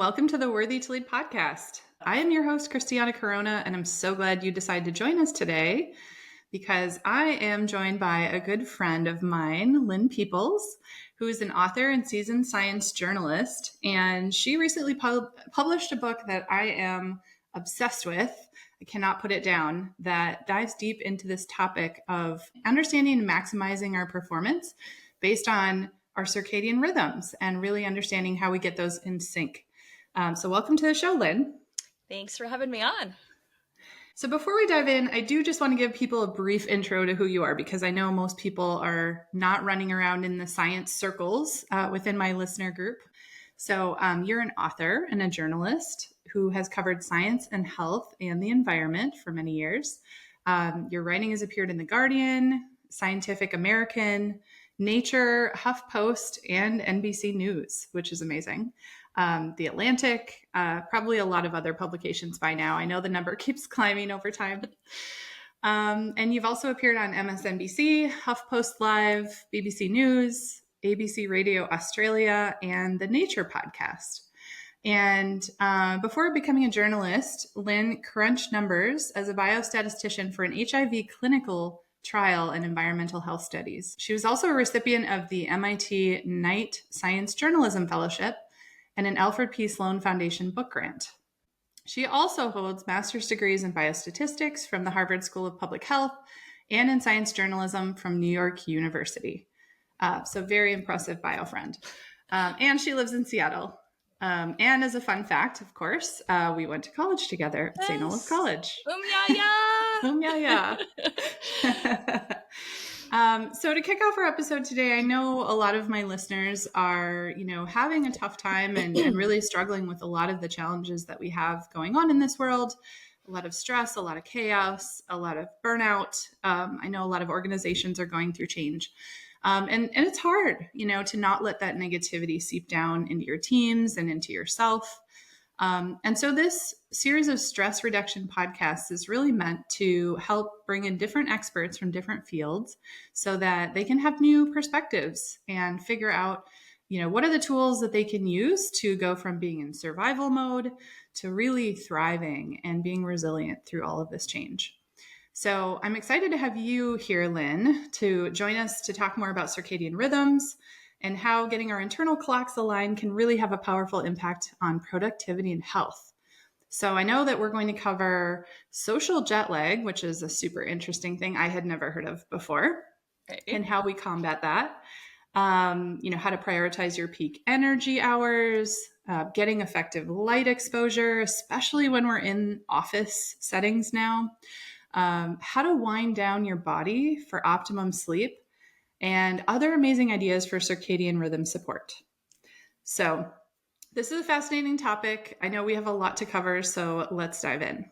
welcome to the Worthy to Lead podcast. I am your host, Kristiana Corona, and I'm so glad you decided to join us today because I am joined by a good friend of mine, Lynne Peeples, who is an author and seasoned science journalist. And she recently published a book that I am obsessed with. I cannot put it down, that dives deep into this topic of understanding and maximizing our performance based on our circadian rhythms and really understanding how we get those in sync. So welcome to the show, Lynne. Thanks for having me on. So before we dive in, I do just want to give people a brief intro to who you are, because I know most people are not running around in the science circles within my listener group. So you're an author and a journalist who has covered science and health and the environment for many years. Your writing has appeared in The Guardian, Scientific American, Nature, HuffPost, and NBC News, which is amazing. The Atlantic, probably a lot of other publications by now. I know the number keeps climbing over time. And you've also appeared on MSNBC, HuffPost Live, BBC News, ABC Radio Australia, and the Nature podcast. And before becoming a journalist, Lynne crunched numbers as a biostatistician for an HIV clinical trial in environmental health studies. She was also a recipient of the MIT Knight Science Journalism Fellowship and an Alfred P. Sloan Foundation book grant. She also holds master's degrees in biostatistics from the Harvard School of Public Health and in science journalism from New York University. So very impressive bio friend. And she lives in Seattle. And as a fun fact, of course, we went to college together at St. Olaf College. Yeah. So to kick off our episode today, I know a lot of my listeners are, having a tough time and really struggling with a lot of the challenges that we have going on in this world. A lot of stress, a lot of chaos, a lot of burnout. I know a lot of organizations are going through change. And it's hard, to not let that negativity seep down into your teams and into yourself. And so this series of stress reduction podcasts is really meant to help bring in different experts from different fields so that they can have new perspectives and figure out, what are the tools that they can use to go from being in survival mode to really thriving and being resilient through all of this change. So I'm excited to have you here, Lynne, to join us to talk more about circadian rhythms and how getting our internal clocks aligned can really have a powerful impact on productivity and health. So I know that we're going to cover social jet lag, which is a super interesting thing I had never heard of before, and how we combat that. How to prioritize your peak energy hours, getting effective light exposure, especially when we're in office settings now, how to wind down your body for optimum sleep, and other amazing ideas for circadian rhythm support. So this is a fascinating topic. I know we have a lot to cover, so let's dive in.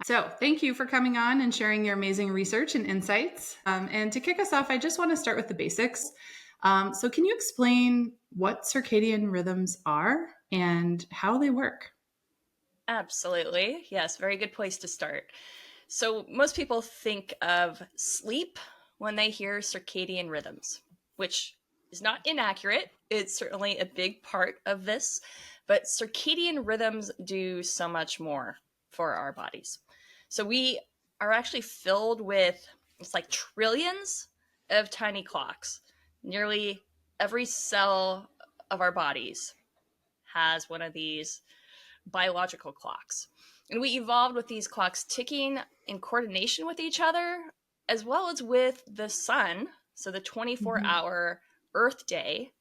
So thank you for coming on and sharing your amazing research and insights. And to kick us off, I just want to start with the basics. So can you explain what circadian rhythms are and how they work? Absolutely. Yes, very good place to start. So most people think of sleep when they hear circadian rhythms, which is not inaccurate. It's certainly a big part of this, but circadian rhythms do so much more for our bodies. So we are actually filled with, it's like trillions of tiny clocks. Nearly every cell of our bodies has one of these biological clocks. And we evolved with these clocks ticking in coordination with each other, as well as with the sun, so the 24-hour Earth day,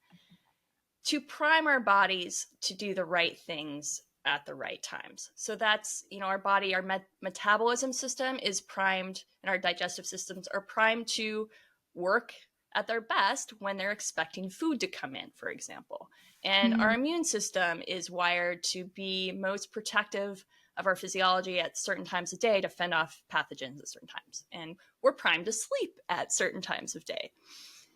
to prime our bodies to do the right things at the right times. So that's, our body, our metabolism system is primed, and our digestive systems are primed to work at their best when they're expecting food to come in, for example. And our immune system is wired to be most protective of our physiology at certain times of day to fend off pathogens at certain times. And we're primed to sleep at certain times of day.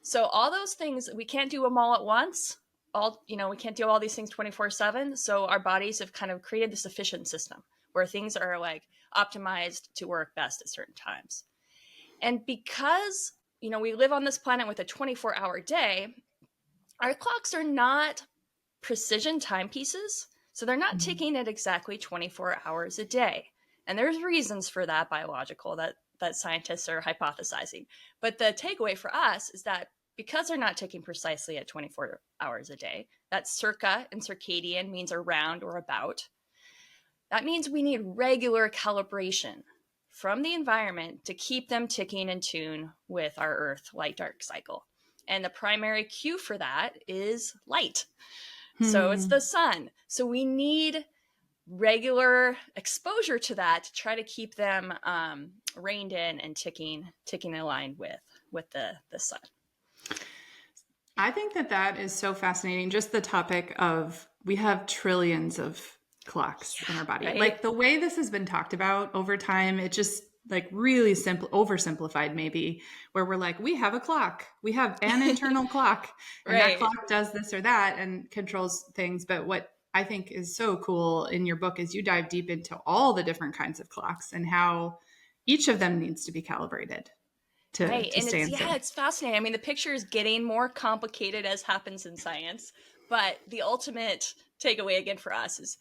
So all those things, we can't do them all at once. We can't do all these things 24/7. So our bodies have kind of created this efficient system where things are like optimized to work best at certain times. And because, we live on this planet with a 24-hour day, our clocks are not precision timepieces. So they're not ticking at exactly 24 hours a day. And there's reasons for that biological that scientists are hypothesizing. But the takeaway for us is that because they're not ticking precisely at 24 hours a day, that circa in circadian means around or about. That means we need regular calibration from the environment to keep them ticking in tune with our Earth light-dark cycle. And the primary cue for that is light. So it's the sun. So we need regular exposure to that to try to keep them reined in and ticking aligned with the sun. I think that is so fascinating. Just the topic of we have trillions of clocks in our body. Right? Like the way this has been talked about over time, it just like really oversimplified maybe, where we're like, we have a clock, we have an internal clock, and that clock does this or that and controls things. But what I think is so cool in your book is you dive deep into all the different kinds of clocks and how each of them needs to be calibrated to stay in sync. It's fascinating. I mean, the picture is getting more complicated as happens in science, but the ultimate takeaway again for us is,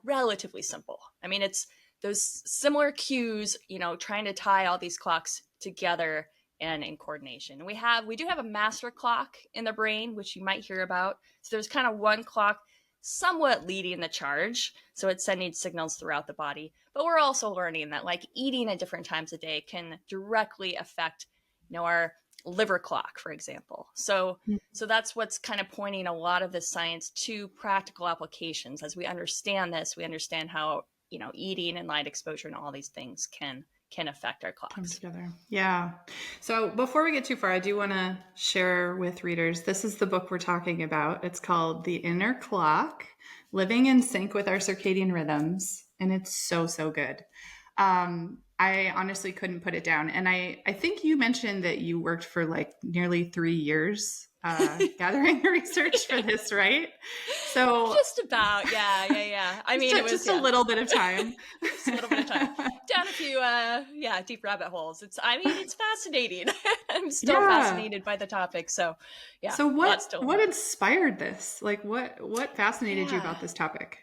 relatively simple. I mean, it's those similar cues, trying to tie all these clocks together and in coordination. We do have a master clock in the brain, which you might hear about. So there's kind of one clock somewhat leading the charge. So it's sending signals throughout the body. But we're also learning that like eating at different times a day can directly affect, our liver clock, for example. So that's what's kind of pointing a lot of the science to practical applications. As we understand this, we understand how, eating and light exposure and all these things can affect our clocks. Come together. Yeah. So before we get too far, I do want to share with readers, this is the book we're talking about. It's called The Inner Clock, Living in Sync with Our Circadian Rhythms. And it's so, so good. I honestly couldn't put it down. And I think you mentioned that you worked for like nearly 3 years gathering research for this, right? So just about, yeah. I mean, it was just a little bit of time. Just a little bit of time. Down a few, deep rabbit holes. It's fascinating. I'm still fascinated by the topic. So, yeah. So what inspired this? Like, what fascinated you about this topic?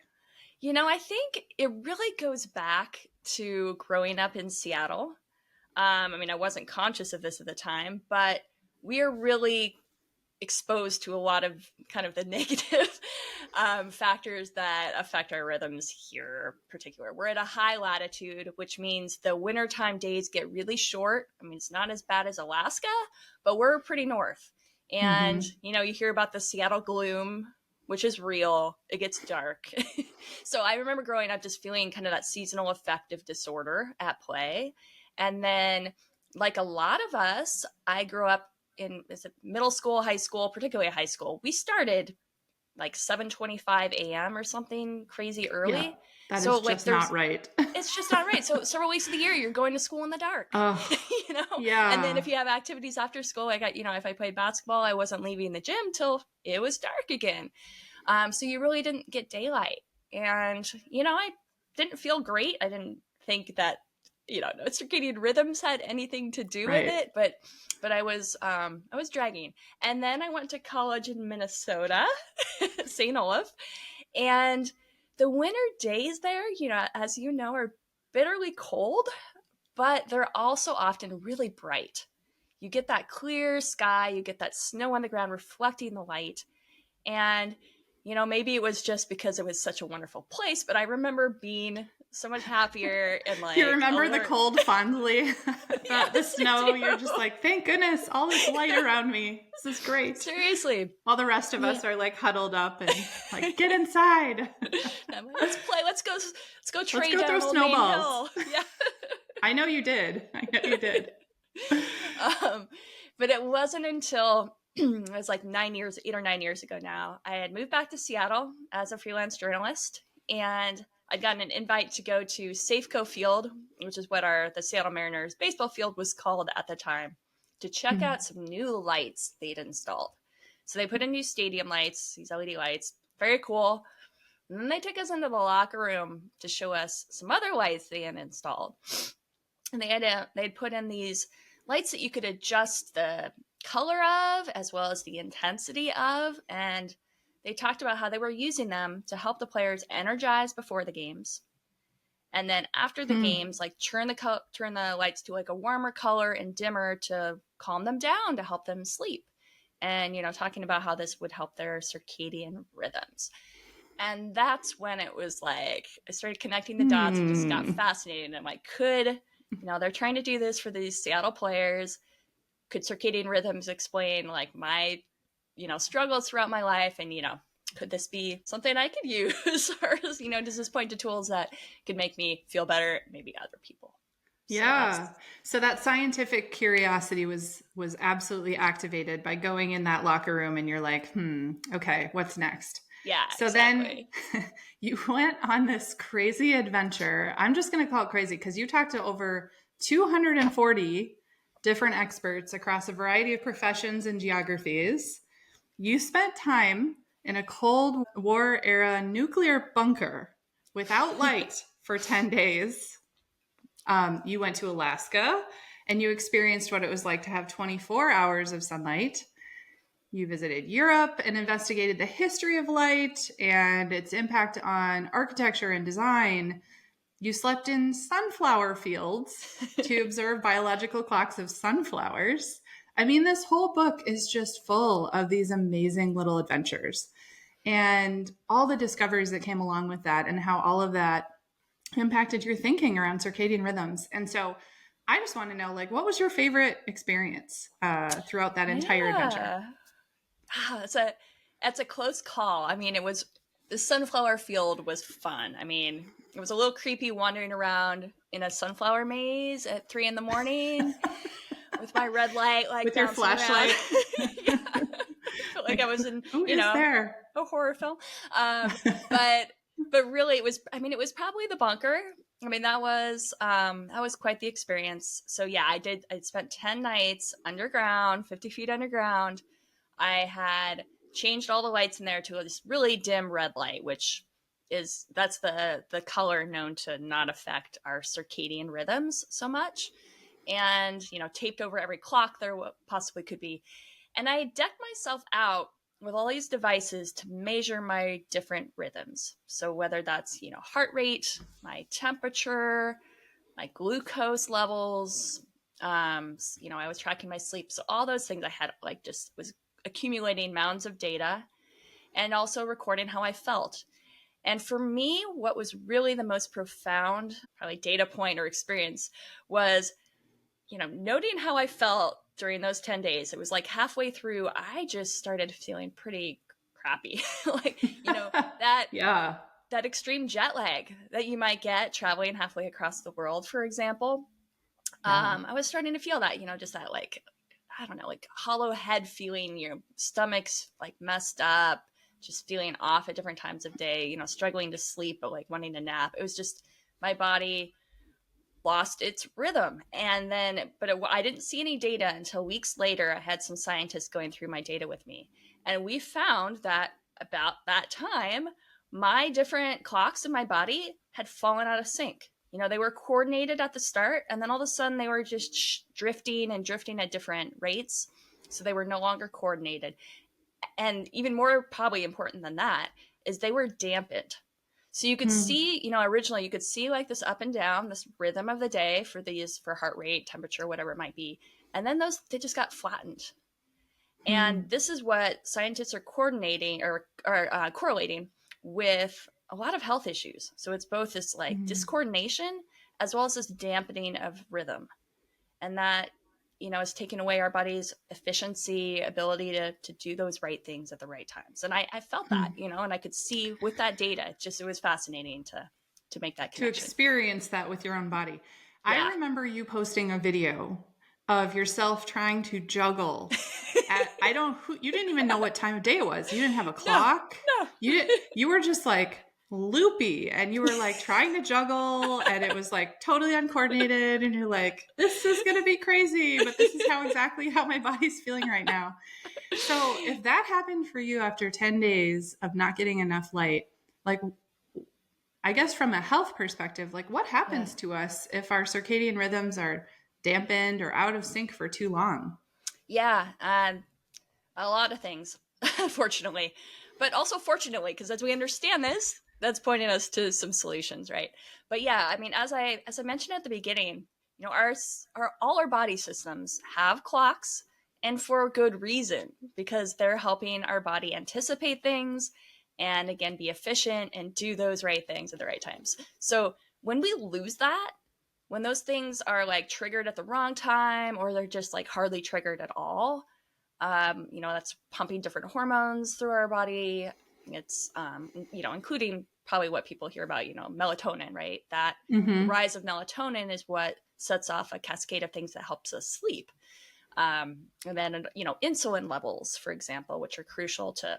I think it really goes back to growing up in Seattle. I mean, I wasn't conscious of this at the time, but we are really exposed to a lot of kind of the negative factors that affect our rhythms here in particular. We're at a high latitude, which means the wintertime days get really short. I mean, it's not as bad as Alaska, but we're pretty north. And, you hear about the Seattle gloom, which is real. It gets dark. So I remember growing up just feeling kind of that seasonal affective disorder at play. And then, like a lot of us, I grew up in middle school, high school, particularly high school. We started like 7:25 a.m. or something crazy early. Yeah, that is just not right. It's just not right. So several weeks of the year, you're going to school in the dark. Yeah. And then if you have activities after school, if I played basketball, I wasn't leaving the gym till it was dark again. So you really didn't get daylight. And, I didn't feel great. I didn't think that, circadian rhythms had anything to do with it, but I was dragging. And then I went to college in Minnesota, St. Olaf, and the winter days there, as you know, are bitterly cold, but they're also often really bright. You get that clear sky, you get that snow on the ground reflecting the light. And, maybe it was just because it was such a wonderful place, but I remember being so much happier and like you remember the cold fondly. Yes, the snow, you're just like, thank goodness, all this light around me. This is great. Seriously. While the rest of us are like huddled up and like, get inside. Let's play. Let's go trade Let's go down throw Old Main snowballs. Hill. Yeah. I know you did. But it wasn't until it was like 8 or 9 years ago now, I had moved back to Seattle as a freelance journalist, and I'd gotten an invite to go to Safeco Field, which is what the Seattle Mariners baseball field was called at the time, to check out some new lights they'd installed. So they put in new stadium lights, these LED lights, very cool. And then they took us into the locker room to show us some other lights they had installed. And they'd put in these lights that you could adjust the color of as well as the intensity of. And they talked about how they were using them to help the players energize before the games. And then after the games, like turn the lights to like a warmer color and dimmer to calm them down, to help them sleep. And, talking about how this would help their circadian rhythms. And that's when it was like, I started connecting the dots and just got fascinated. And I'm like, they're trying to do this for these Seattle players. Could circadian rhythms explain like my, struggles throughout my life? And, could this be something I could use? Or, does this point to tools that could make me feel better, maybe other people? Yeah. So that scientific curiosity was absolutely activated by going in that locker room and you're like, okay, what's next? Yeah. So exactly. Then you went on this crazy adventure. I'm just going to call it crazy because you talked to over 240 different experts across a variety of professions and geographies. You spent time in a Cold War era nuclear bunker without light for 10 days. You went to Alaska and you experienced what it was like to have 24 hours of sunlight. You visited Europe and investigated the history of light and its impact on architecture and design. You slept in sunflower fields to observe biological clocks of sunflowers. I mean, this whole book is just full of these amazing little adventures and all the discoveries that came along with that and how all of that impacted your thinking around circadian rhythms. And so I just want to know, like, what was your favorite experience throughout that entire adventure? It's a close call. I mean, the sunflower field was fun. I mean, it was a little creepy wandering around in a sunflower maze at 3 a.m. with my red light, like with your flashlight. Yeah. I felt like I was in, there? a horror film. But really, it was probably the bunker. I mean, that was quite the experience. So yeah, I spent 10 nights underground, 50 feet underground. I had changed all the lights in there to this really dim red light, that's the color known to not affect our circadian rhythms so much. And, taped over every clock there possibly could be. And I decked myself out with all these devices to measure my different rhythms. So whether that's, heart rate, my temperature, my glucose levels, I was tracking my sleep. So all those things I had just was accumulating mounds of data and also recording how I felt. And for me, what was really the most profound, probably data point or experience was, noting how I felt during those 10 days. It was like halfway through, I just started feeling pretty crappy. Yeah. That extreme jet lag that you might get traveling halfway across the world, for example. Yeah. I was starting to feel that, just that I don't know, hollow head feeling, your stomach's messed up, just feeling off at different times of day, struggling to sleep, but wanting to nap. It was just my body lost its rhythm. And then, I didn't see any data until weeks later. I had some scientists going through my data with me. And we found that about that time, my different clocks in my body had fallen out of sync. They were coordinated at the start, and then all of a sudden they were just drifting at different rates. So they were no longer coordinated. And even more probably important than that is they were dampened. So you could see, originally you could see this up and down, this rhythm of the day for heart rate, temperature, whatever it might be. And then they just got flattened. And this is what scientists are coordinating or correlating with a lot of health issues. So it's both this discoordination as well as this dampening of rhythm. And that, is taking away our body's efficiency, ability to do those right things at the right times. And I felt that, and I could see with that data, it was fascinating to make that connection. To experience that with your own body. Yeah. I remember you posting a video of yourself trying to juggle. You didn't even know what time of day it was. You didn't have a clock. No. You were just loopy and you were trying to juggle and it was totally uncoordinated and you're this is going to be crazy, but this is exactly how my body's feeling right now. So if that happened for you after 10 days of not getting enough light, I guess from a health perspective, what happens to us if our circadian rhythms are dampened or out of sync for too long? Yeah, a lot of things, unfortunately. but also fortunately, because as we understand this, that's pointing us to some solutions, right? But yeah, I mean, as I mentioned at the beginning, you know, our all our body systems have clocks, and for good reason, because they're helping our body anticipate things and again be efficient and do those right things at the right times. So when we lose that, when those things are like triggered at the wrong time or they're just like hardly triggered at all, you know, that's pumping different hormones through our body. It's, you know, including probably what people hear about, you know, melatonin, right? That the Mm-hmm. rise of melatonin is what sets off a cascade of things that helps us sleep. And then, you know, insulin levels, for example, which are crucial to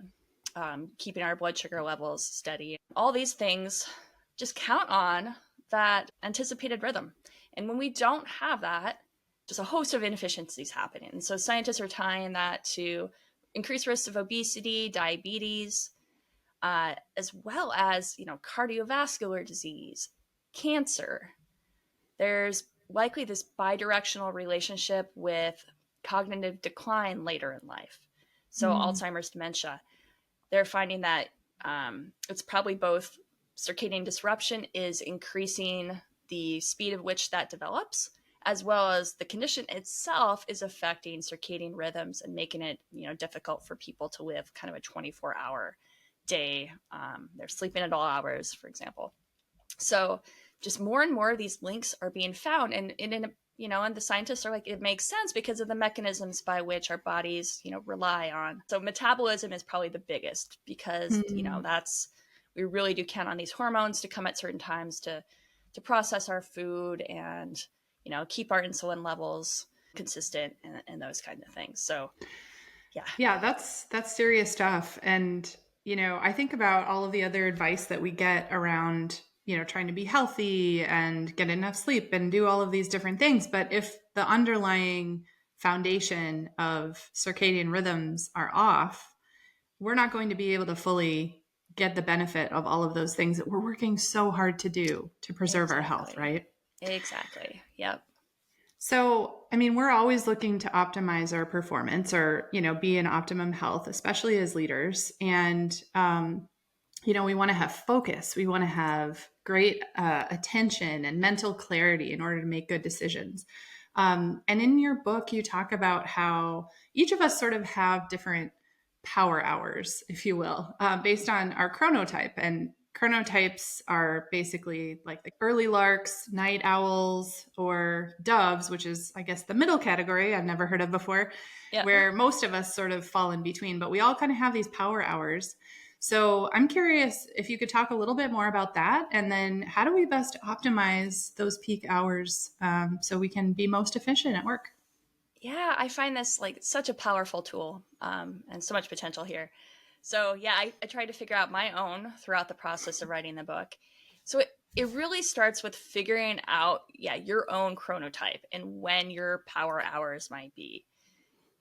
keeping our blood sugar levels steady. All these things just count on that anticipated rhythm. And when we don't have that, just a host of inefficiencies happening. And so scientists are tying that to increased risks of obesity, diabetes, as well as, you know, cardiovascular disease, cancer. There's likely this bidirectional relationship with cognitive decline later in life. So Mm. Alzheimer's, dementia. They're finding that it's probably both circadian disruption is increasing the speed of which that develops, as well as the condition itself is affecting circadian rhythms and making it, you know, difficult for people to live kind of a 24-hour day. They're sleeping at all hours, for example. So just more and more of these links are being found, and you know, and the scientists are like, it makes sense because of the mechanisms by which our bodies, you know, rely on. So metabolism is probably the biggest because, you know, Mm. that's, we really do count on these hormones to come at certain times to process our food and, you know, keep our insulin levels consistent and those kinds of things. So yeah. Yeah, that's serious stuff. And, you know, I think about all of the other advice that we get around, you know, trying to be healthy and get enough sleep and do all of these different things. But if the underlying foundation of circadian rhythms are off, we're not going to be able to fully get the benefit of all of those things that we're working so hard to do to preserve our health, Exactly. right? Exactly. Yep. So, I mean, we're always looking to optimize our performance or, you know, be in optimum health, especially as leaders. And, you know, we want to have focus. We want to have great attention and mental clarity in order to make good decisions. And in your book, you talk about how each of us sort of have different power hours, if you will, based on our chronotype. And chronotypes are basically like the early larks, night owls, or doves, which is, I guess, the middle category I've never heard of before, Yep. where most of us sort of fall in between. But we all kind of have these power hours. So I'm curious if you could talk a little bit more about that, and then how do we best optimize those peak hours so we can be most efficient at work? Yeah, I find this like such a powerful tool, and so much potential here. So yeah, I tried to figure out my own throughout the process of writing the book. So it really starts with figuring out, yeah, your own chronotype and when your power hours might be.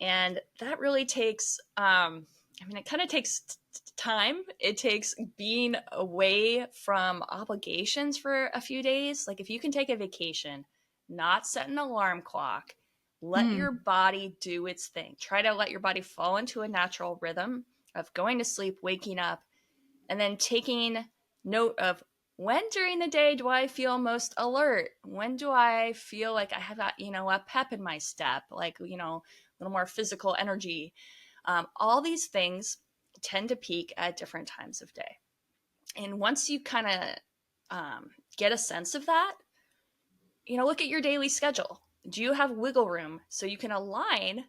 And that really takes, I mean, it kind of takes time. It takes being away from obligations for a few days. Like if you can take a vacation, not set an alarm clock, let Hmm. your body do its thing. Try to let your body fall into a natural rhythm of going to sleep, waking up, and then taking note of when during the day do I feel most alert? When do I feel like I have that, you know, a pep in my step, like, you know, a little more physical energy? All these things tend to peak at different times of day. And once you kind of get a sense of that, you know, look at your daily schedule. Do you have wiggle room so you can align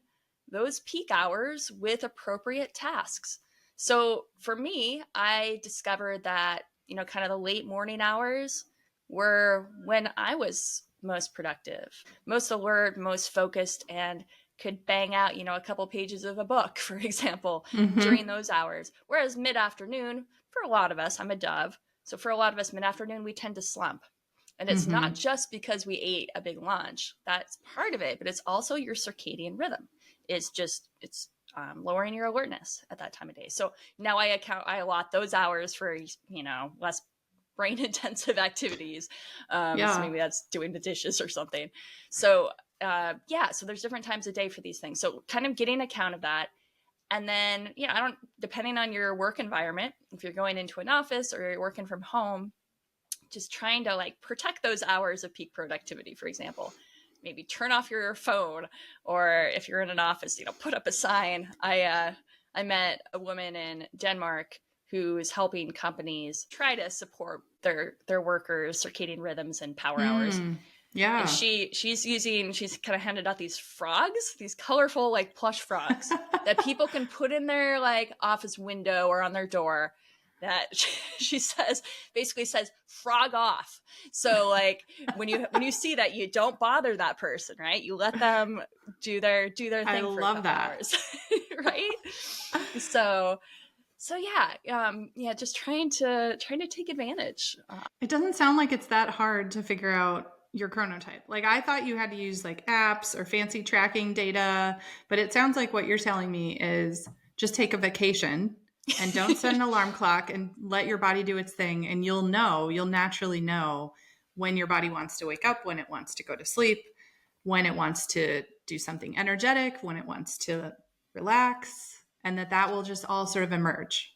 those peak hours with appropriate tasks? So for me, I discovered that, you know, kind of the late morning hours were when I was most productive, most alert, most focused, and could bang out, you know, a couple pages of a book, for example, during Mm-hmm. those hours. Whereas mid afternoon, for a lot of us, I'm a dove. So for a lot of us, mid afternoon, we tend to slump. And it's not Mm-hmm. just because we ate a big lunch. That's part of it, but it's also your circadian rhythm. It's lowering your alertness at that time of day. So now I allot those hours for, you know, less brain intensive activities. So Yeah. maybe that's doing the dishes or something. So yeah, so there's different times of day for these things. So kind of getting account of that, And then, depending on your work environment, if you're going into an office or you're working from home, just trying to like protect those hours of peak productivity, for example. Maybe turn off your phone, or if you're in an office, put up a sign. I met a woman in Denmark who is helping companies try to support their workers' circadian rhythms and power hours. Yeah. And she's kind of handed out these frogs, these colorful like plush frogs that people can put in their like office window or on their door, that she basically says frog off. So like when you see that, you don't bother that person, right? You let them do their thing I for love a couple that. hours. Right? So yeah, just trying to take advantage. It doesn't sound like it's that hard to figure out your chronotype. Like I thought you had to use like apps or fancy tracking data, but it sounds like what you're telling me is just take a vacation and don't set an alarm clock and let your body do its thing, and you'll naturally know when your body wants to wake up, when it wants to go to sleep, when it wants to do something energetic, when it wants to relax, and that will just all sort of emerge.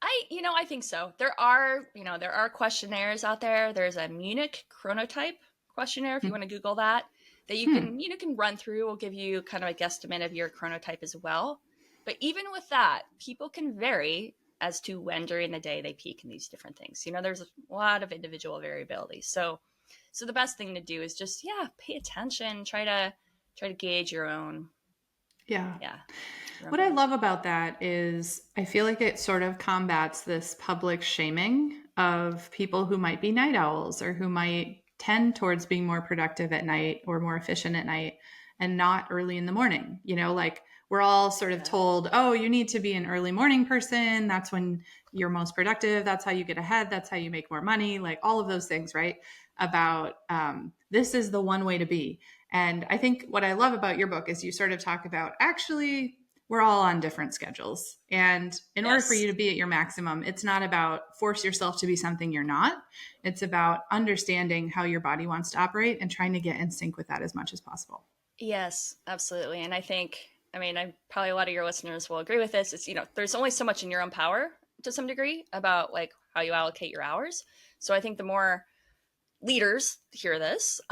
I think so. There are questionnaires out there. There's a Munich Chronotype questionnaire, if you want to Google that you can run through. Will give you kind of a guesstimate of your chronotype as well. But even with that, people can vary as to when during the day they peak in these different things. There's a lot of individual variability. So the best thing to do is just pay attention. Try to gauge your own. Yeah. Yeah. What I love about that is I feel like it sort of combats this public shaming of people who might be night owls or who might tend towards being more productive at night or more efficient at night and not early in the morning. Like we're all sort of told, oh, you need to be an early morning person. That's when you're most productive. That's how you get ahead. That's how you make more money. Like all of those things, right? About this is the one way to be. And I think what I love about your book is you sort of talk about actually we're all on different schedules. And in order for you to be at your maximum, it's not about force yourself to be something you're not. It's about understanding how your body wants to operate and trying to get in sync with that as much as possible. Yes, absolutely. And I probably a lot of your listeners will agree with this. It's, there's only so much in your own power to some degree about like how you allocate your hours. So I think the more leaders hear this,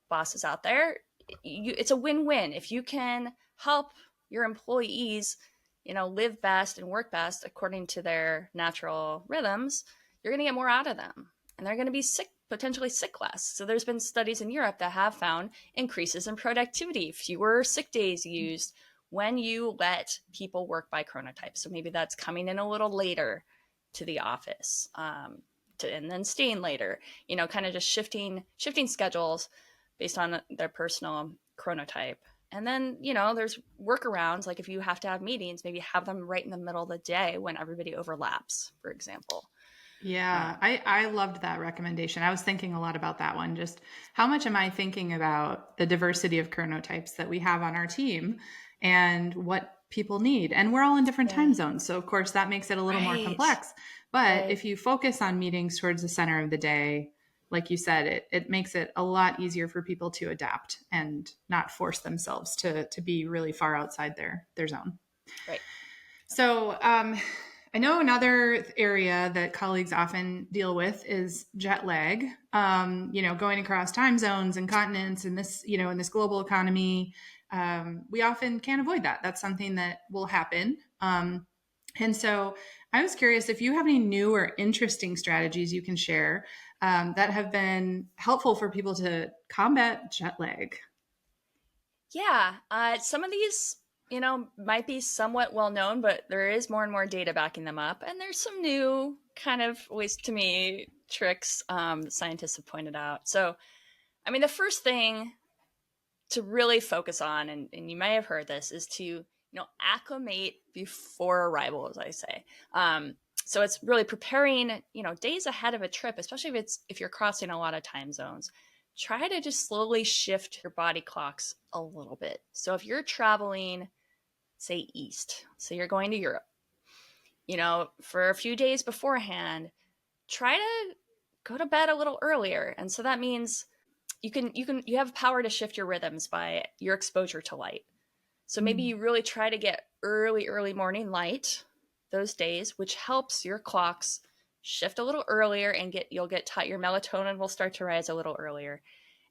bosses out there, it's a win-win. If you can help your employees, live best and work best according to their natural rhythms, you're going to get more out of them, and they're going to be potentially sick less. So there's been studies in Europe that have found increases in productivity, fewer sick days used when you let people work by chronotype. So maybe that's coming in a little later to the office, and then staying later, kind of just shifting schedules based on their personal chronotype. And then, there's workarounds. Like if you have to have meetings, maybe have them right in the middle of the day when everybody overlaps, for example. Yeah, I loved that recommendation. I was thinking a lot about that one. Just how much am I thinking about the diversity of chronotypes that we have on our team and what people need? And we're all in different time zones. So of course that makes it a little more complex. But if you focus on meetings towards the center of the day, like you said, it makes it a lot easier for people to adapt and not force themselves to be really far outside their zone. Right. So I know another area that colleagues often deal with is jet lag. Going across time zones and continents in this, in this global economy, we often can't avoid that. That's something that will happen. And so I was curious if you have any new or interesting strategies you can share that have been helpful for people to combat jet lag. Yeah, some of these, might be somewhat well known, but there is more and more data backing them up. And there's some new kind of ways, to me, tricks scientists have pointed out. So, the first thing to really focus on, and you may have heard this, is to, acclimate before arrival, as I say. So it's really preparing, days ahead of a trip, especially if you're crossing a lot of time zones. Try to just slowly shift your body clocks a little bit. So if you're traveling, say east, so you're going to Europe, for a few days beforehand, try to go to bed a little earlier. And so that means you have power to shift your rhythms by your exposure to light. So maybe you really try to get early morning light those days, which helps your clocks shift a little earlier and you'll get tight. Your melatonin will start to rise a little earlier.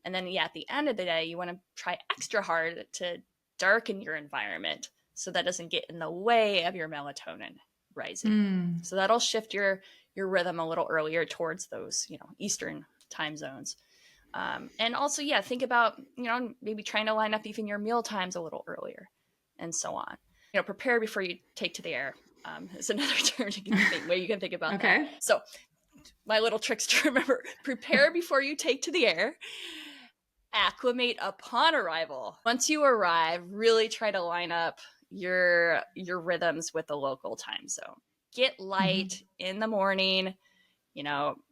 And then, at the end of the day, you want to try extra hard to darken your environment so that doesn't get in the way of your melatonin rising. So that'll shift your rhythm a little earlier towards those, Eastern time zones. And also, think about, maybe trying to line up even your meal times a little earlier and so on. Prepare before you take to the air is another term way you can think about that. So my little tricks to remember: prepare before you take to the air, acclimate upon arrival. Once you arrive, really try to line up your rhythms with the local time zone. Get light in the morning,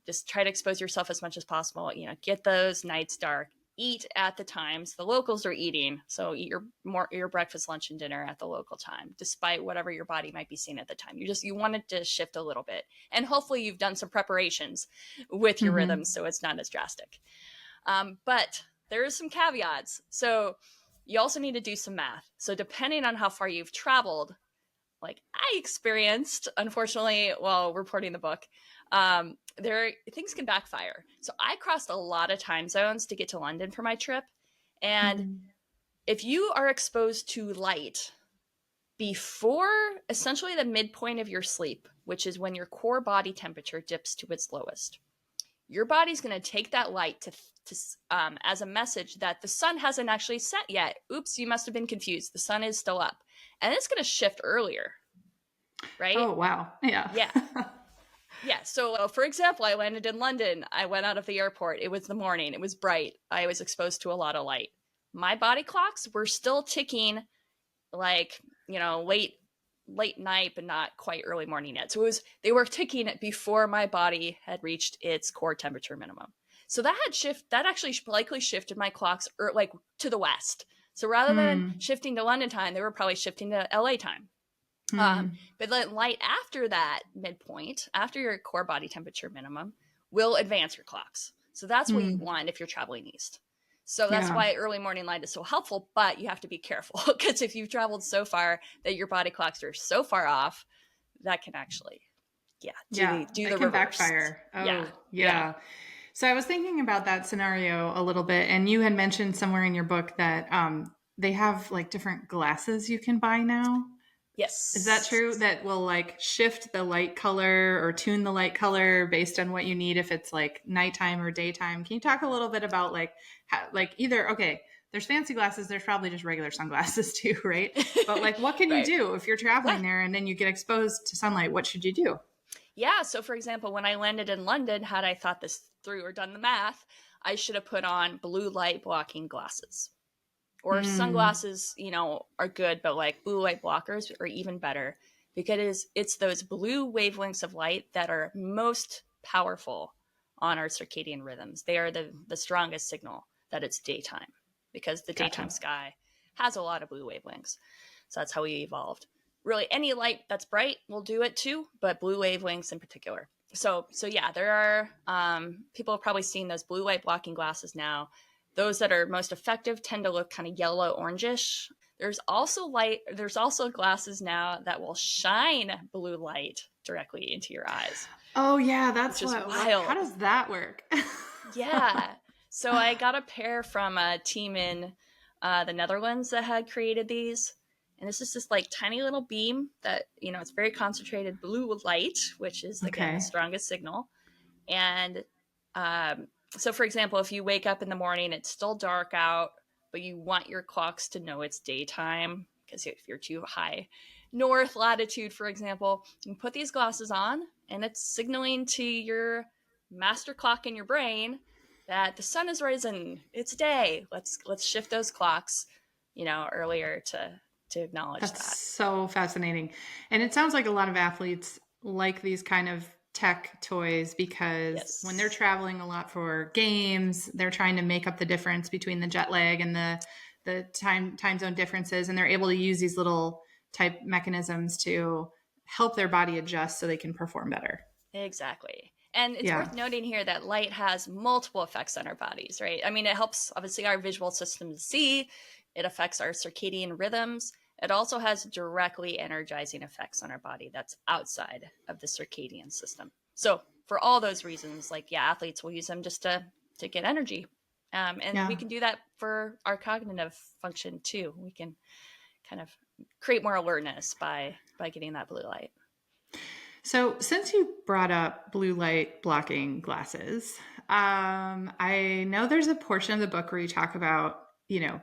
just try to expose yourself as much as possible, get those nights dark. Eat at the times the locals are eating. So eat your breakfast, lunch, and dinner at the local time, despite whatever your body might be seeing at the time. You want it to shift a little bit. And hopefully you've done some preparations with your rhythms so it's not as drastic. But there is some caveats. So you also need to do some math. So depending on how far you've traveled, like I experienced, unfortunately, while reporting the book, things can backfire. So I crossed a lot of time zones to get to London for my trip. And if you are exposed to light before essentially the midpoint of your sleep, which is when your core body temperature dips to its lowest, your body's going to take that light to as a message that the sun hasn't actually set yet. Oops, you must have been confused. The sun is still up. And it's going to shift earlier, right? Oh, wow. Yeah. Yeah. Yeah. So, for example, I landed in London. I went out of the airport. It was the morning. It was bright. I was exposed to a lot of light. My body clocks were still ticking like, late night, but not quite early morning yet. So they were ticking before my body had reached its core temperature minimum. So that actually likely shifted my clocks to the west. So rather than shifting to London time, they were probably shifting to LA time. But the light after that midpoint, after your core body temperature minimum, will advance your clocks. So that's what you want if you're traveling east. So that's why early morning light is so helpful, but you have to be careful because if you've traveled so far that your body clocks are so far off, that can actually, do the reverse. Backfire. Oh, yeah. So I was thinking about that scenario a little bit, and you had mentioned somewhere in your book that they have like different glasses you can buy now. Yes. Is that true? That will like shift the light color or tune the light color based on what you need, if it's like nighttime or daytime. Can you talk a little bit about there's fancy glasses, there's probably just regular sunglasses too, right? But like, what can you do if you're traveling there and then you get exposed to sunlight? What should you do? Yeah. So for example, when I landed in London, had I thought this through or done the math, I should have put on blue light blocking glasses. Or sunglasses, are good, but like blue light blockers are even better because it's those blue wavelengths of light that are most powerful on our circadian rhythms. They are the strongest signal that it's daytime because the daytime sky has a lot of blue wavelengths. So that's how we evolved. Really, any light that's bright will do it too, but blue wavelengths in particular. So yeah, there are people have probably seen those blue light blocking glasses now. Those that are most effective tend to look kind of yellow orangish. There's also glasses now that will shine blue light directly into your eyes. Oh yeah, that's wild. How does that work? Yeah. So I got a pair from a team in the Netherlands that had created these. And this is this like tiny little beam that, it's very concentrated blue light, which is again the strongest signal. And so for example, if you wake up in the morning, it's still dark out, but you want your clocks to know it's daytime, because if you're too high north latitude, for example, you put these glasses on and it's signaling to your master clock in your brain that the sun is risen, it's day. Let's shift those clocks, earlier to acknowledge that. That's so fascinating. And it sounds like a lot of athletes like these kind of tech toys because when they're traveling a lot for games, they're trying to make up the difference between the jet lag and the time zone differences, and they're able to use these little type mechanisms to help their body adjust so they can perform better. Exactly. And it's Yeah. worth noting here that light has multiple effects on our bodies, right? I mean, it helps obviously our visual system to see, it affects our circadian rhythms. It also has directly energizing effects on our body that's outside of the circadian system. So for all those reasons, like, yeah, athletes will use them just to get energy. And we Yeah. can do that for our cognitive function too. We can kind of create more alertness by getting that blue light. So, since you brought up blue light blocking glasses, I know there's a portion of the book where you talk about,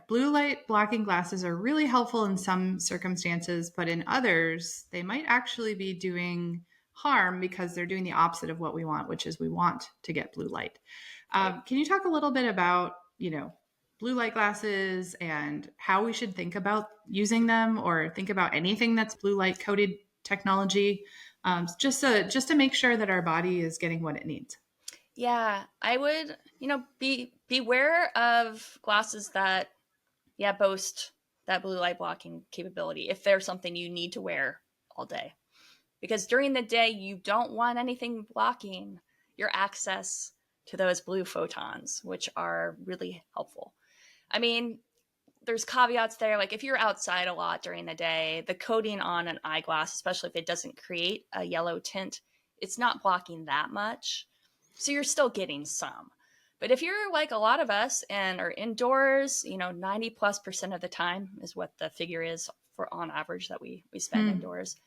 blue light blocking glasses are really helpful in some circumstances, but in others, they might actually be doing harm because they're doing the opposite of what we want, which is we want to get blue light. Right. Can you talk a little bit about, blue light glasses and how we should think about using them or think about anything that's blue light coated technology? Just to make sure that our body is getting what it needs. Yeah, I would, beware of glasses that, boast that blue light blocking capability if there's something you need to wear all day. Because during the day, you don't want anything blocking your access to those blue photons, which are really helpful. I mean, there's caveats there. Like if you're outside a lot during the day, the coating on an eyeglass, especially if it doesn't create a yellow tint, it's not blocking that much. So you're still getting some. But if you're like a lot of us and are indoors, 90+% of the time is what the figure is for on average that we spend indoors.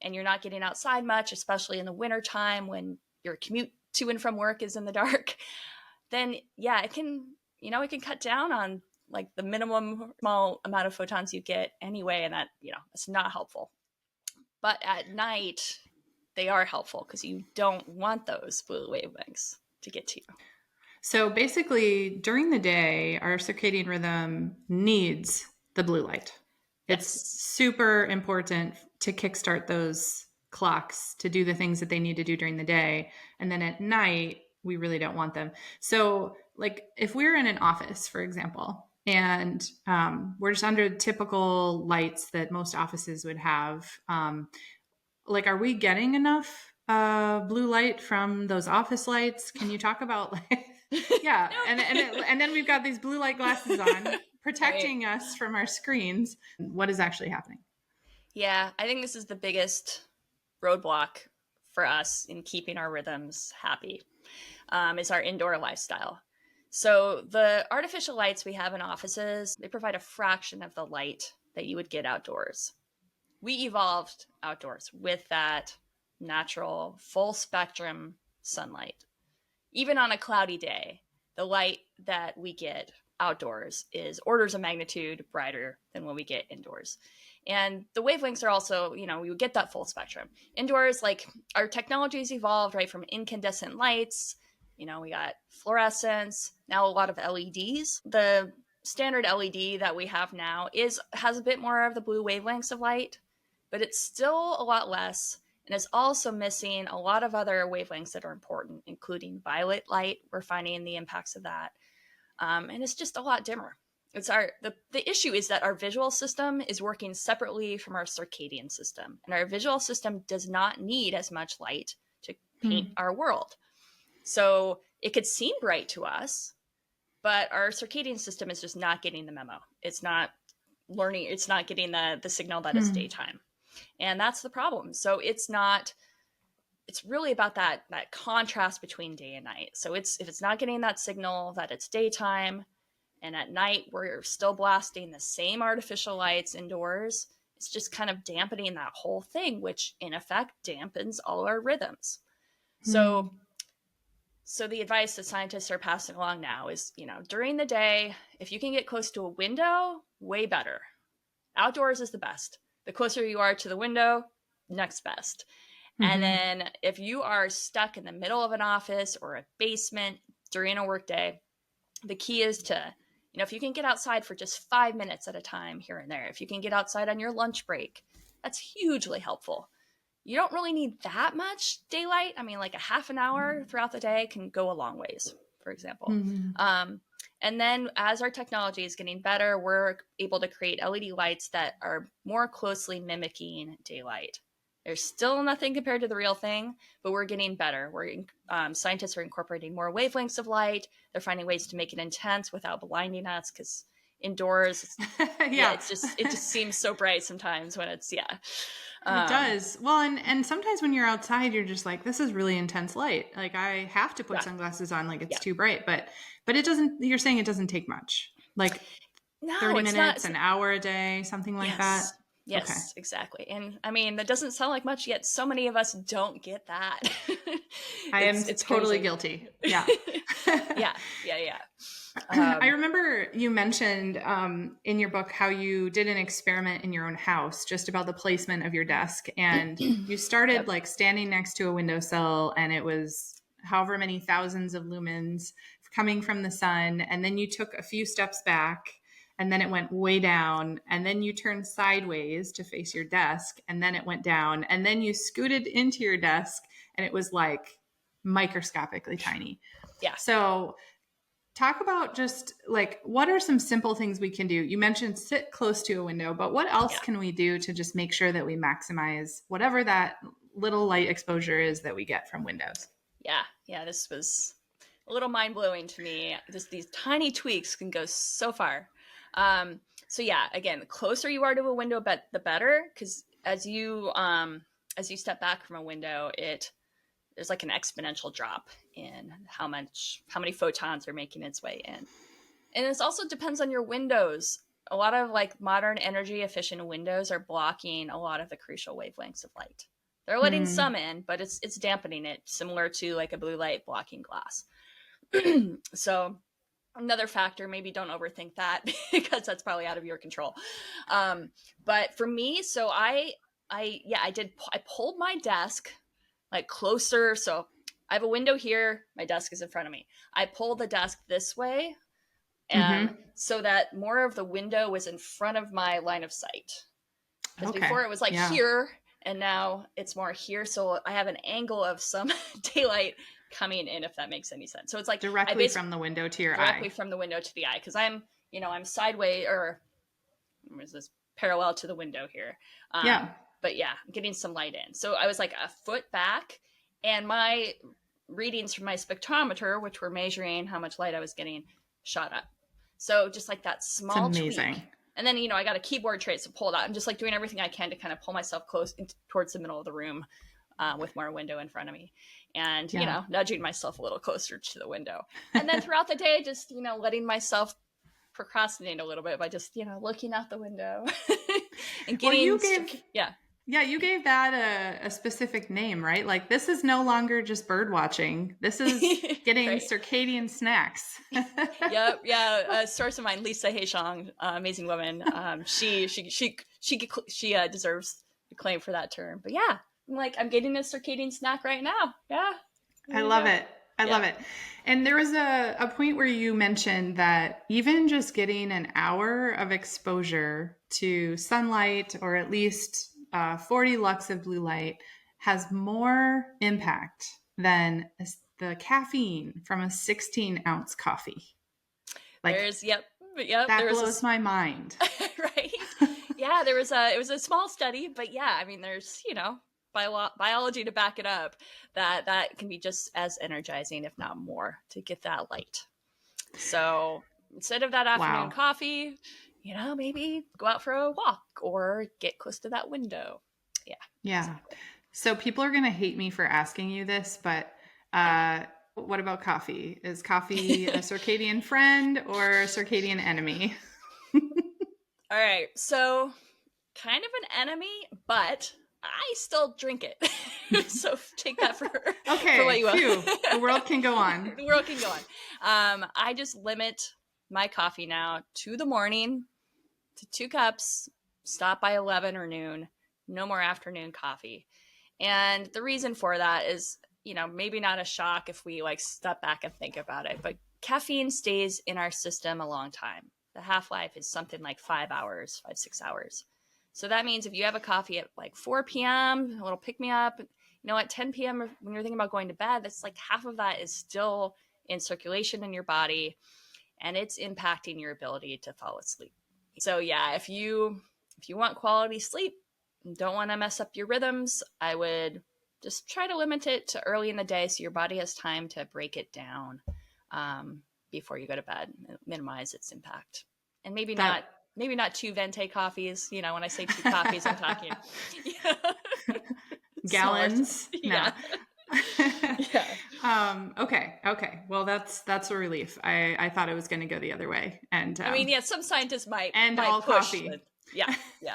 And you're not getting outside much, especially in the wintertime when your commute to and from work is in the dark, then yeah, it can cut down on like the minimum small amount of photons you get anyway, and that it's not helpful. But at night they are helpful because you don't want those blue wavelengths to get to you. So basically, during the day, our circadian rhythm needs the blue light. It's Yes. super important to kickstart those clocks to do the things that they need to do during the day. And then at night, we really don't want them. So, like, if we're in an office, for example, and we're just under typical lights that most offices would have, like, are we getting enough blue light from those office lights? Can you talk about like, yeah, and then we've got these blue light glasses on protecting Right. us from our screens. What is actually happening? Yeah, I think this is the biggest roadblock for us in keeping our rhythms happy, is our indoor lifestyle. So the artificial lights we have in offices, they provide a fraction of the light that you would get outdoors. We evolved outdoors with that natural full spectrum sunlight. Even on a cloudy day, the light that we get outdoors is orders of magnitude brighter than what we get indoors. And the wavelengths are also, we would get that full spectrum. Indoors, like our technology's evolved, right, from incandescent lights, we got fluorescence, now a lot of LEDs. The standard LED that we have now has a bit more of the blue wavelengths of light, but it's still a lot less. And it's also missing a lot of other wavelengths that are important, including violet light. We're finding the impacts of that. And it's just a lot dimmer. The issue is that our visual system is working separately from our circadian system. And our visual system does not need as much light to paint our world. So it could seem bright to us, but our circadian system is just not getting the memo. It's not learning, it's not getting the signal that it's daytime. And that's the problem. So it's really about that contrast between day and night. So if it's not getting that signal that it's daytime, and at night we're still blasting the same artificial lights indoors, it's just kind of dampening that whole thing, which in effect dampens all our rhythms. So the advice that scientists are passing along now is, during the day, if you can get close to a window, way better. Outdoors is the best. The closer you are to the window, next best. And then if you are stuck in the middle of an office or a basement during a workday, the key is to, if you can get outside for just 5 minutes at a time here and there, if you can get outside on your lunch break, that's hugely helpful. You don't really need that much daylight. I mean, like a half an hour throughout the day can go a long ways, for example. And then as our technology is getting better, we're able to create LED lights that are more closely mimicking daylight. There's still nothing compared to the real thing, but we're getting better. Scientists are incorporating more wavelengths of light. They're finding ways to make it intense without blinding us, because indoors, it just seems so bright sometimes when it's it does. Well, and sometimes when you're outside, you're just like, this is really intense light. Like I have to put sunglasses on, like it's too bright. But it doesn't. You're saying it doesn't take much, like 30 minutes, an hour a day, something like that. Yes, okay. Exactly. And I mean, that doesn't sound like much, yet so many of us don't get that. It's totally guilty. Yeah. Yeah. I remember you mentioned in your book how you did an experiment in your own house just about the placement of your desk. And you started like standing next to a windowsill, and it was however many thousands of lumens coming from the sun. And then you took a few steps back, and then it went way down, and then you turned sideways to face your desk, and then it went down, and then you scooted into your desk, and it was like microscopically tiny. Yeah. So talk about just like, what are some simple things we can do? You mentioned sit close to a window, but what else can we do to just make sure that we maximize whatever that little light exposure is that we get from windows? Yeah. This was a little mind-blowing to me. Just these tiny tweaks can go so far. So yeah, again, the closer you are to a window, the better, because as you step back from a window, there's like an exponential drop in how many photons are making its way in. And this also depends on your windows. A lot of like modern energy efficient windows are blocking a lot of the crucial wavelengths of light. They're letting some in, but it's dampening it, similar to like a blue light blocking glass. So another factor, maybe don't overthink that because that's probably out of your control. But for me, so I pulled my desk like closer. So I have a window here. My desk is in front of me. I pulled the desk this way, and so that more of the window was in front of my line of sight. Because before it was like here, and now it's more here. So I have an angle of some daylight coming in, if that makes any sense. So it's like directly from the window to your eye. Directly from the window to the eye, because I'm sideways, or is this parallel to the window here? But yeah, I'm getting some light in. So I was like a foot back, and my readings from my spectrometer, which were measuring how much light I was getting, shot up. So just like that small tweak. And then, I got a keyboard tray, so pulled out. I'm just like doing everything I can to kind of pull myself close towards the middle of the room, with more window in front of me, and, nudging myself a little closer to the window. And then throughout the day, just, letting myself procrastinate a little bit by just, looking out the window and getting, you gave that a specific name, right? Like, this is no longer just bird watching. This is getting circadian snacks. Yep. Yeah. A source of mine, Lisa Haishong, amazing woman. She deserves the claim for that term. But yeah, I'm getting a circadian snack right now. Yeah. I love it. I love it. And there was a point where you mentioned that even just getting an hour of exposure to sunlight, or at least 40 lux of blue light, has more impact than the caffeine from a 16-ounce coffee. Like, that blows my mind. Right. Yeah, it was a small study, but yeah, I mean, there's, biology to back it up, that can be just as energizing, if not more, to get that light. So instead of that afternoon coffee, maybe go out for a walk or get close to that window. Yeah. Exactly. So people are going to hate me for asking you this, but what about coffee? Is coffee a circadian friend or a circadian enemy? All right. So kind of an enemy, but I still drink it. So take that for what you want. The world can go on. The world can go on. I just limit my coffee now to the morning, to 2 cups, stop by 11 or noon, no more afternoon coffee. And the reason for that is, maybe not a shock if we step back and think about it, but caffeine stays in our system a long time. The half-life is something like 5 hours, 6 hours. So that means if you have a coffee at 4 p.m., a little pick-me-up, at 10 p.m. when you're thinking about going to bed, that's half of that is still in circulation in your body, and it's impacting your ability to fall asleep. So yeah, if you want quality sleep, don't want to mess up your rhythms, I would just try to limit it to early in the day so your body has time to break it down before you go to bed, minimize its impact. And maybe That not two venti coffees. You know, when I say two coffees, I'm talking smaller. gallons. No. Yeah. Yeah. Okay. Well, that's a relief. I thought it was going to go the other way, and I mean, yeah, some scientists might all push. coffee. Yeah. No.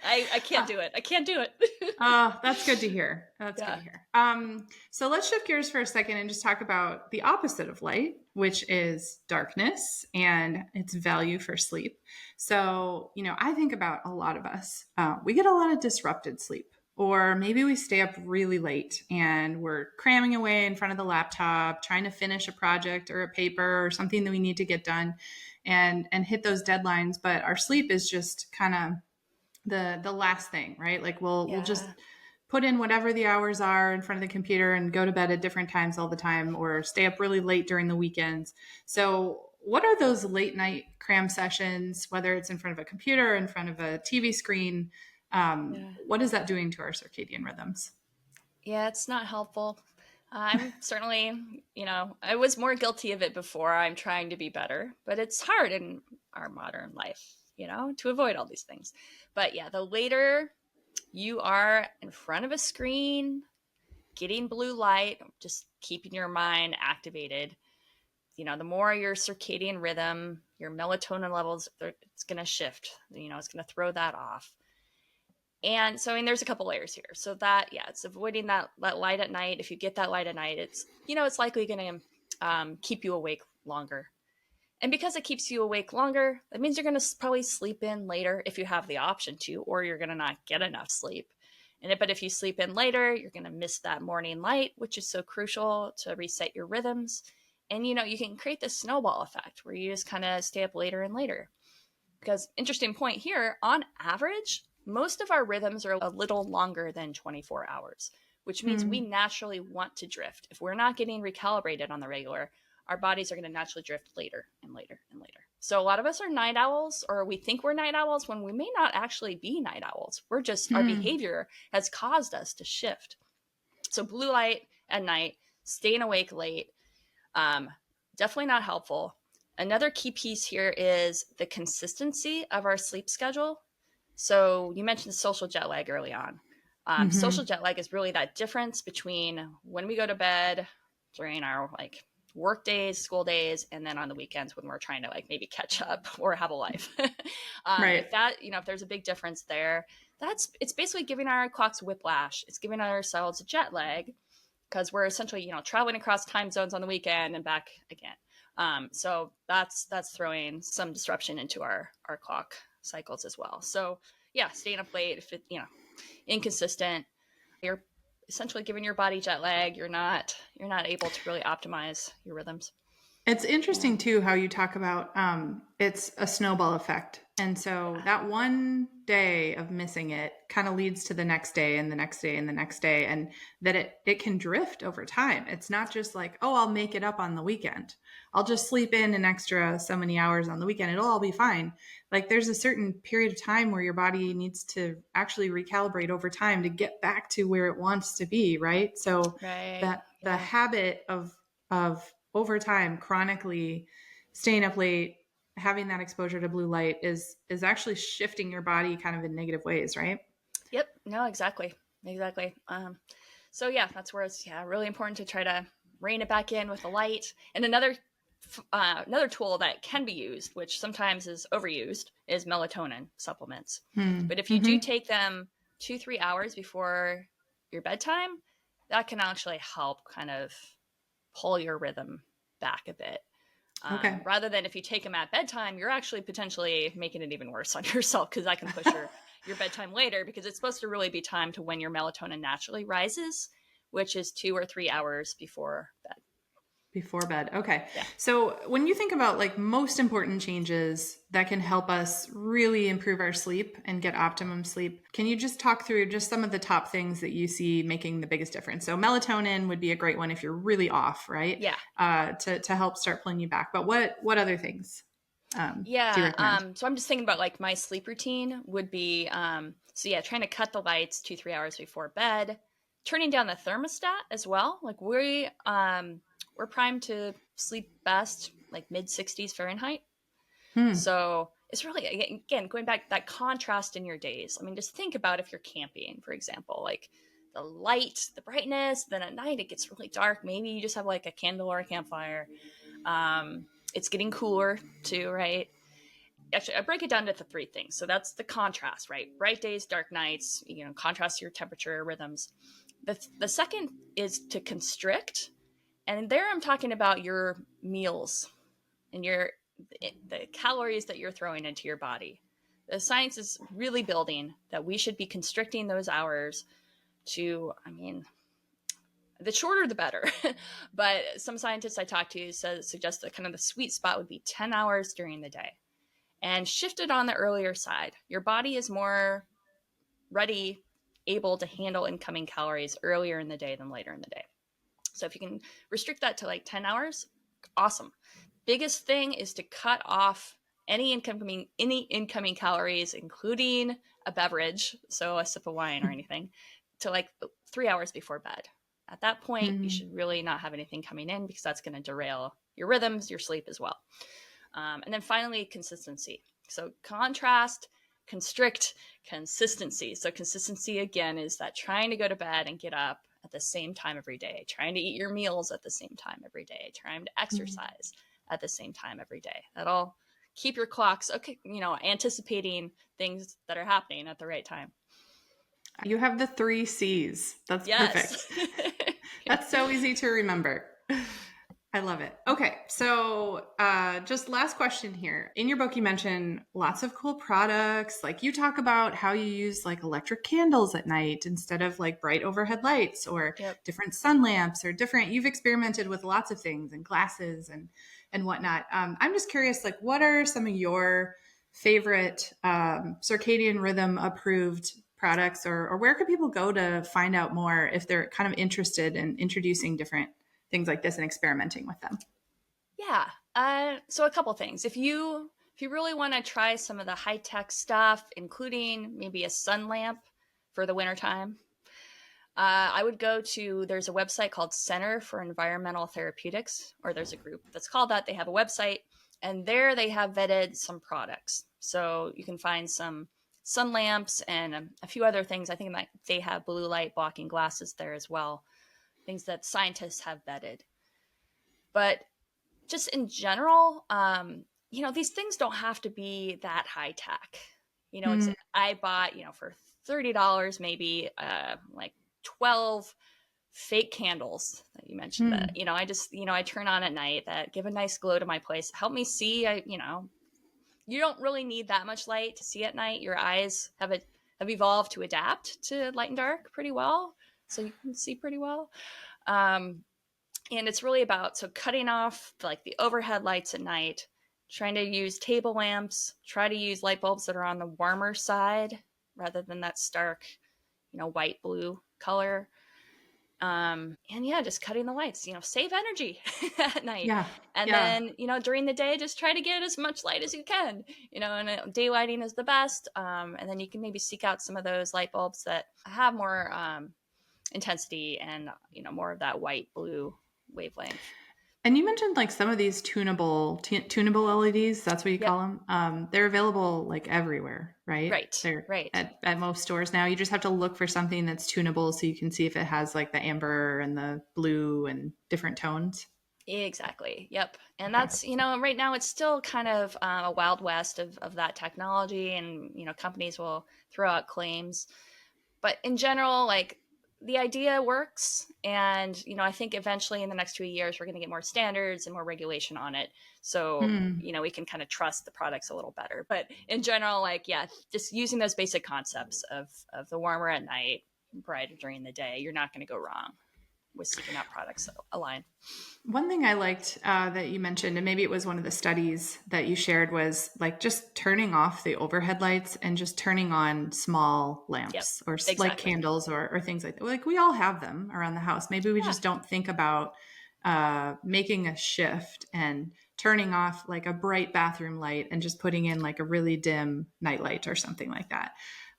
I can't do it. I can't do it. Oh, that's good to hear. That's good to hear. So let's shift gears for a second and just talk about the opposite of light, which is darkness and its value for sleep. So, I think about a lot of us. We get a lot of disrupted sleep, or maybe we stay up really late and we're cramming away in front of the laptop, trying to finish a project or a paper or something that we need to get done and hit those deadlines. But our sleep is just kind of the last thing, right? Like we'll just put in whatever the hours are in front of the computer and go to bed at different times all the time, or stay up really late during the weekends. So what are those late night cram sessions, whether it's in front of a computer, in front of a TV screen? What is that doing to our circadian rhythms? Yeah, it's not helpful. I'm certainly, I was more guilty of it before. I'm trying to be better, but it's hard in our modern life, to avoid all these things. But yeah, the later you are in front of a screen, getting blue light, just keeping your mind activated, the more your circadian rhythm, your melatonin levels, it's going to shift, it's going to throw that off. And so, I mean, there's a couple layers here. So that, it's avoiding that light at night. If you get that light at night, it's, it's likely going to keep you awake longer. And because it keeps you awake longer, that means you're going to probably sleep in later if you have the option to, or you're going to not get enough sleep. But if you sleep in later, you're going to miss that morning light, which is so crucial to reset your rhythms. And, you can create this snowball effect where you just kind of stay up later and later. Because interesting point here, on average, most of our rhythms are a little longer than 24 hours, which means we naturally want to drift. If we're not getting recalibrated on the regular, our bodies are going to naturally drift later and later and later. So a lot of us are night owls, or we think we're night owls when we may not actually be night owls. We're just, our behavior has caused us to shift. So blue light at night, staying awake late, definitely not helpful. Another key piece here is the consistency of our sleep schedule. So you mentioned social jet lag early on. Social jet lag is really that difference between when we go to bed during our work days, school days, and then on the weekends when we're trying to maybe catch up or have a life. Right. If there's a big difference there, it's basically giving our clocks whiplash. It's giving ourselves a jet lag because we're essentially, traveling across time zones on the weekend and back again. So that's throwing some disruption into our clock cycles as well. So yeah, staying up late, if it, inconsistent, you're essentially giving your body jet lag. You're not able to really optimize your rhythms. It's interesting too how you talk about it's a snowball effect. And so that one day of missing it kind of leads to the next day and the next day and the next day, and that it can drift over time. It's not just like, oh, I'll make it up on the weekend. I'll just sleep in an extra so many hours on the weekend. It'll all be fine. Like there's a certain period of time where your body needs to actually recalibrate over time to get back to where it wants to be, right? So that the habit of over time, chronically staying up late, having that exposure to blue light is actually shifting your body kind of in negative ways, right? Yep. No, exactly. So yeah, that's where it's really important to try to rein it back in with the light. And another tool that can be used, which sometimes is overused, is melatonin supplements. But if you do take them 2-3 hours before your bedtime, that can actually help kind of pull your rhythm back a bit. Rather than if you take them at bedtime, you're actually potentially making it even worse on yourself, because that can push your bedtime later, because it's supposed to really be timed to when your melatonin naturally rises, which is 2 or 3 hours before bed. Before bed. Okay. Yeah. So when you think about most important changes that can help us really improve our sleep and get optimum sleep, can you just talk through just some of the top things that you see making the biggest difference? So melatonin would be a great one if you're really off, right? Yeah. To help start pulling you back. But what other things? So I'm just thinking about my sleep routine would be So yeah, trying to cut the lights 2-3 hours before bed, turning down the thermostat as well. Like we're primed to sleep best like mid 60s Fahrenheit. Hmm. So it's really, again, going back that contrast in your days. I mean, just think about if you're camping, for example, like the light, the brightness, then at night it gets really dark. Maybe you just have like a candle or a campfire. It's getting cooler too, right? Actually, I break it down to the three things. So that's the contrast, right? Bright days, dark nights, contrast your temperature rhythms. The second is to constrict. And there I'm talking about your meals and the calories that you're throwing into your body. The science is really building that we should be constricting those hours to, I mean, the shorter the better. But some scientists I talked to suggest that kind of the sweet spot would be 10 hours during the day. And shifted on the earlier side. Your body is more ready, able to handle incoming calories earlier in the day than later in the day. So if you can restrict that to like 10 hours, awesome. Biggest thing is to cut off any incoming calories, including a beverage, so a sip of wine or anything, to like 3 hours before bed. At that point, you should really not have anything coming in because that's going to derail your rhythms, your sleep as well. And then finally, consistency. So contrast, constrict, consistency. So consistency, again, is that trying to go to bed and get up at the same time every day, trying to eat your meals at the same time every day, trying to exercise at the same time every day. That'll keep your clocks, anticipating things that are happening at the right time. You have the 3 C's. That's Yes. perfect. That's so easy to remember. I love it. Okay. So just last question here. In your book, you mention lots of cool products. Like you talk about how you use like electric candles at night instead of like bright overhead lights or different sun lamps or you've experimented with lots of things and glasses and whatnot. I'm just curious, like what are some of your favorite circadian rhythm approved products or where could people go to find out more if they're kind of interested in introducing different things like this and experimenting with them? Yeah. So a couple things. If you really want to try some of the high-tech stuff, including maybe a sun lamp for the wintertime, I would there's a website called Center for Environmental Therapeutics, or there's a group that's called that. They have a website, and there they have vetted some products. So you can find some sun lamps and a few other things. I think they have blue light blocking glasses there as well, things that scientists have vetted. But just in general, these things don't have to be that high tech. I bought, for $30 maybe, like 12 fake candles that you mentioned that, I turn on at night that give a nice glow to my place, help me see. You don't really need that much light to see at night. Your eyes have evolved to adapt to light and dark pretty well, so you can see pretty well. And it's really about cutting off like the overhead lights at night, trying to use table lamps, try to use light bulbs that are on the warmer side rather than that stark, white blue color. And yeah, just cutting the lights, save energy at night. Yeah. And then, during the day, just try to get as much light as you can, and day lighting is the best. And then you can maybe seek out some of those light bulbs that have more intensity and, more of that white blue wavelength. And you mentioned like some of these tunable LEDs. That's what you call them. They're available like everywhere, right? Right. They're right. At most stores now. You just have to look for something that's tunable so you can see if it has like the amber and the blue and different tones. Exactly. Yep. And that's, right now it's still kind of a wild west of that technology, and, companies will throw out claims. But in general, like, the idea works. And, I think eventually in the next 2 years, we're going to get more standards and more regulation on it. So, we can kind of trust the products a little better. But in general, like, yeah, just using those basic concepts of the warmer at night, brighter during the day, you're not going to go wrong with seeking out products that align. One thing I liked that you mentioned, and maybe it was one of the studies that you shared, was like just turning off the overhead lights and just turning on small lamps or like candles or things like that. Like we all have them around the house. Maybe we just don't think about making a shift and turning off like a bright bathroom light and just putting in like a really dim nightlight or something like that.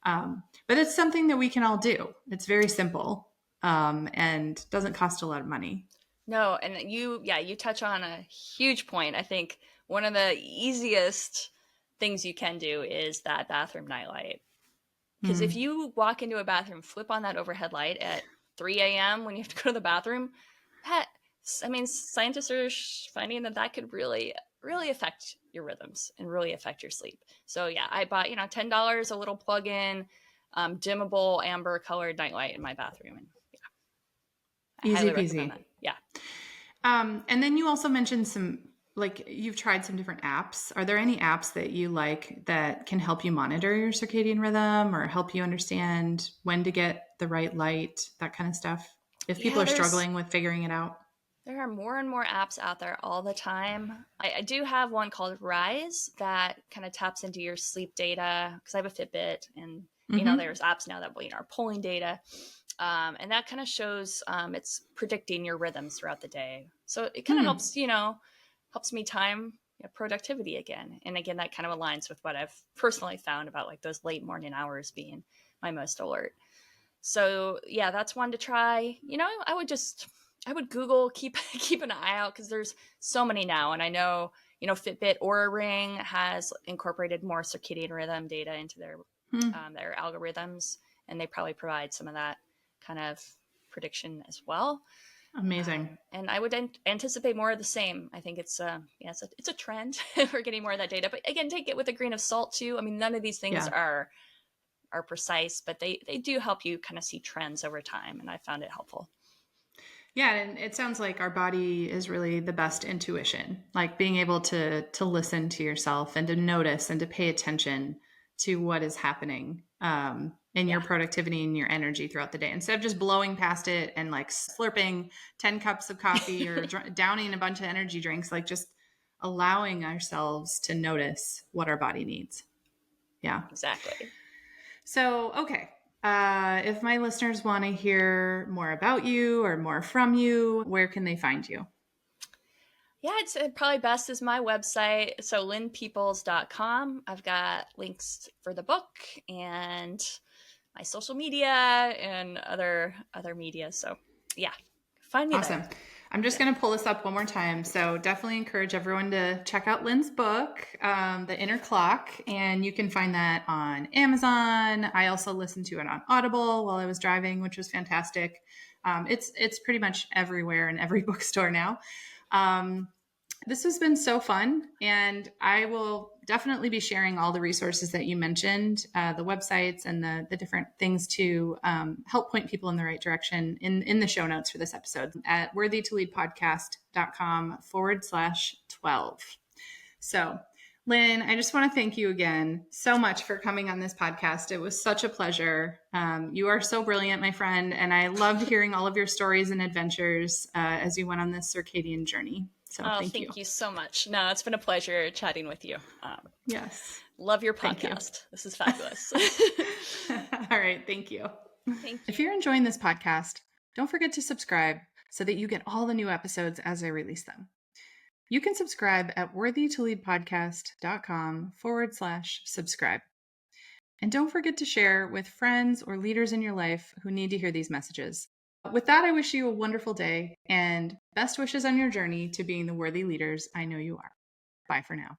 But it's something that we can all do. It's very simple, and doesn't cost a lot of money. No, and you touch on a huge point. I think one of the easiest things you can do is that bathroom nightlight. Because if you walk into a bathroom, flip on that overhead light at 3 a.m. when you have to go to the bathroom, scientists are finding that could really, really affect your rhythms and really affect your sleep. So yeah, I bought, $10, a little plug-in, dimmable amber colored nightlight in my bathroom. And yeah, I Easy highly peasy. recommend that. Yeah. And then you also mentioned you've tried some different apps. Are there any apps that you like that can help you monitor your circadian rhythm or help you understand when to get the right light, that kind of stuff? If people are struggling with figuring it out. There are more and more apps out there all the time. I do have one called Rise that kind of taps into your sleep data because I have a Fitbit, and there's apps now that are pulling data, and that kind of shows it's predicting your rhythms throughout the day. So it kind of helps me time productivity again, and again that kind of aligns with what I've personally found about like those late morning hours being my most alert. So yeah, that's one to try. I would Google, keep an eye out because there's so many now, and I know Fitbit or Ring has incorporated more circadian rhythm data into their algorithms, and they probably provide some of that kind of prediction as well. Amazing. And I would anticipate more of the same. I think it's a trend. We're getting more of that data, but again, take it with a grain of salt too. I mean, none of these things are precise, but they do help you kind of see trends over time, and I found it helpful. Yeah, and it sounds like our body is really the best intuition, like being able to listen to yourself and to notice and to pay attention to what is happening in your productivity and your energy throughout the day. Instead of just blowing past it and like slurping 10 cups of coffee or downing a bunch of energy drinks, like just allowing ourselves to notice what our body needs. Yeah. Exactly. So, okay. If my listeners want to hear more about you or more from you, where can they find you? Yeah, it's probably best is my website. So lynnepeeples.com. I've got links for the book and my social media and other media. So yeah, find me Awesome. there. I'm just going to pull this up one more time. So definitely encourage everyone to check out Lynne's book, The Inner Clock, and you can find that on Amazon. I also listened to it on Audible while I was driving, which was fantastic. It's pretty much everywhere in every bookstore now. This has been so fun, and I will definitely be sharing all the resources that you mentioned, the websites and the different things to help point people in the right direction in the show notes for this episode at worthytoleadpodcast.com/12. So, Lynne, I just want to thank you again so much for coming on this podcast. It was such a pleasure. You are so brilliant, my friend, and I loved hearing all of your stories and adventures as you went on this circadian journey. So thank you so much. No, it's been a pleasure chatting with you. Yes. Love your podcast. This is fabulous. All right. Thank you. Thank you. If you're enjoying this podcast, don't forget to subscribe so that you get all the new episodes as I release them. You can subscribe at worthytoleadpodcast.com/subscribe. And don't forget to share with friends or leaders in your life who need to hear these messages. With that, I wish you a wonderful day and best wishes on your journey to being the worthy leaders I know you are. Bye for now.